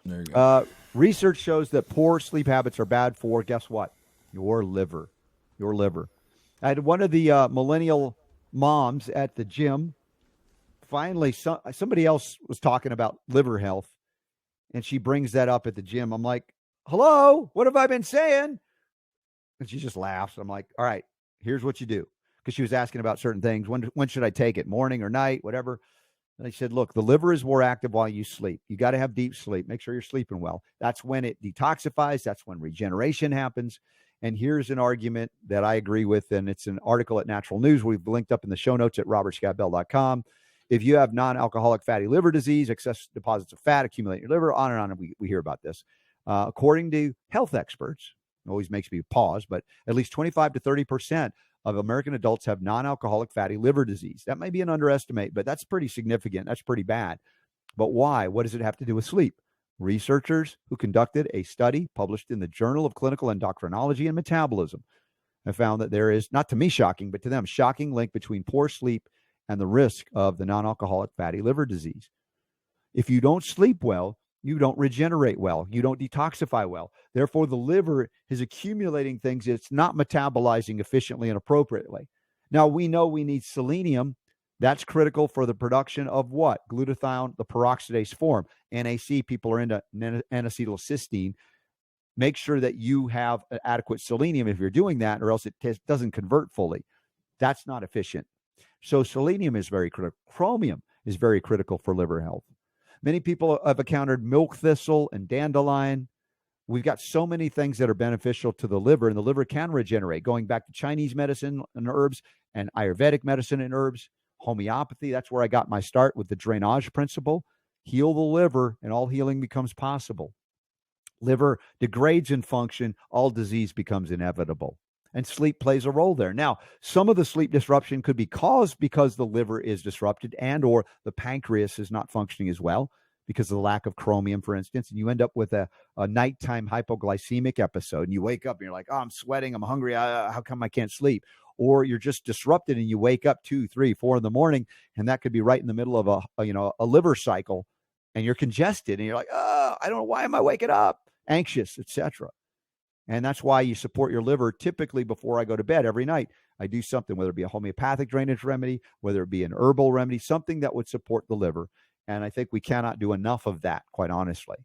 There you go. Research shows that poor sleep habits are bad for, guess what? Your liver. Your liver. I had one of the millennial moms at the gym. Finally, somebody else was talking about liver health, and she brings that up at the gym. I'm like, hello, what have I been saying? And she just laughs. I'm like, all right, here's what you do. Because she was asking about certain things. When should I take it? Morning or night, whatever. And I said, look, the liver is more active while you sleep. You got to have deep sleep. Make sure you're sleeping well. That's when it detoxifies. That's when regeneration happens. And here's an argument that I agree with, and it's an article at Natural News. We've linked up in the show notes at robertscottbell.com. If you have non-alcoholic fatty liver disease, excess deposits of fat accumulate in your liver, on and on, and we hear about this. According to health experts, it always makes me pause, but at least 25 to 30% of American adults have non-alcoholic fatty liver disease. That may be an underestimate, but that's pretty significant. That's pretty bad. But why? What does it have to do with sleep? Researchers who conducted a study published in the Journal of Clinical Endocrinology and Metabolism have found that there is, not to me shocking, but to them, shocking link between poor sleep and the risk of the non-alcoholic fatty liver disease. If you don't sleep well, you don't regenerate well. You don't detoxify well. Therefore, the liver is accumulating things it's not metabolizing efficiently and appropriately. Now, we know we need selenium. That's critical for the production of what? Glutathione, the peroxidase form. NAC, people are into N-acetylcysteine. Make sure that you have adequate selenium if you're doing that, or else it doesn't convert fully. That's not efficient. So selenium is very critical. Chromium is very critical for liver health. Many people have encountered milk thistle and dandelion. We've got so many things that are beneficial to the liver, and the liver can regenerate. Going back to Chinese medicine and herbs and Ayurvedic medicine and herbs, homeopathy, that's where I got my start with the drainage principle. Heal the liver, and all healing becomes possible. Liver degrades in function, all disease becomes inevitable. And sleep plays a role there. Now, some of the sleep disruption could be caused because the liver is disrupted and or the pancreas is not functioning as well because of the lack of chromium, for instance. And you end up with a nighttime hypoglycemic episode. And you wake up and you're like, oh, I'm sweating, I'm hungry. How come I can't sleep? Or you're just disrupted and you wake up 2, 3, 4 in the morning, and that could be right in the middle of a liver cycle, and you're congested and you're like, oh, I don't know, why am I waking up? Anxious, etc. And that's why you support your liver typically before I go to bed every night. I do something, whether it be a homeopathic drainage remedy, whether it be an herbal remedy, something that would support the liver. And I think we cannot do enough of that, quite honestly.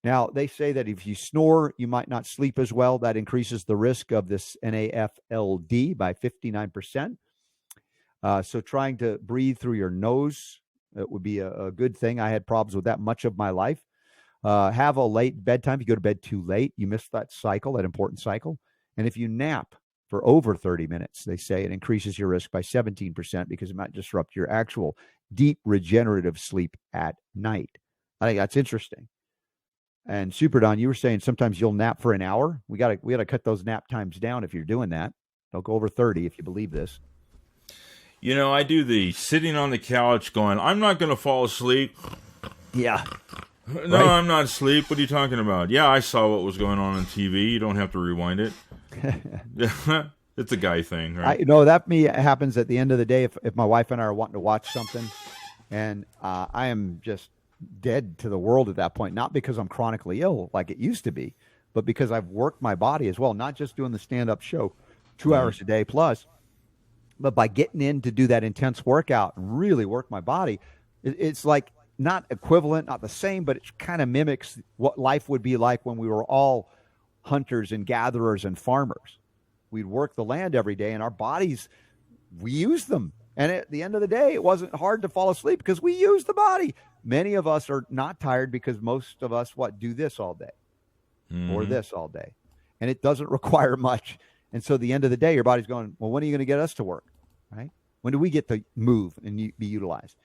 Now, they say that if you snore, you might not sleep as well. That increases the risk of this NAFLD by 59%. So trying to breathe through your nose, it would be a good thing. I had problems with that much of my life. Have a late bedtime. If you go to bed too late, you miss that cycle, that important cycle. And if you nap for over 30 minutes, they say it increases your risk by 17% because it might disrupt your actual deep regenerative sleep at night. I think that's interesting. And Super Don, you were saying sometimes you'll nap for an hour. We gotta cut those nap times down if you're doing that. Don't go over 30 if you believe this. You know, I do the sitting on the couch going, I'm not going to fall asleep. Yeah. No, right? I'm not asleep. What are you talking about? Yeah, I saw what was going on TV. You don't have to rewind it. It's a guy thing, right? That happens at the end of the day if my wife and I are wanting to watch something, and I am just dead to the world at that point, not because I'm chronically ill like it used to be, but because I've worked my body as well, not just doing the stand-up show 2 hours a day plus, but by getting in to do that intense workout and really work my body, it's like not equivalent, not the same, but it kind of mimics what life would be like when we were all hunters and gatherers and farmers. We'd work the land every day, and our bodies, we use them. And at the end of the day, it wasn't hard to fall asleep because we use the body. Many of us are not tired because most of us, do this all day or this all day. And it doesn't require much. And so at the end of the day, your body's going, well, when are you going to get us to work, right? When do we get to move and be utilized?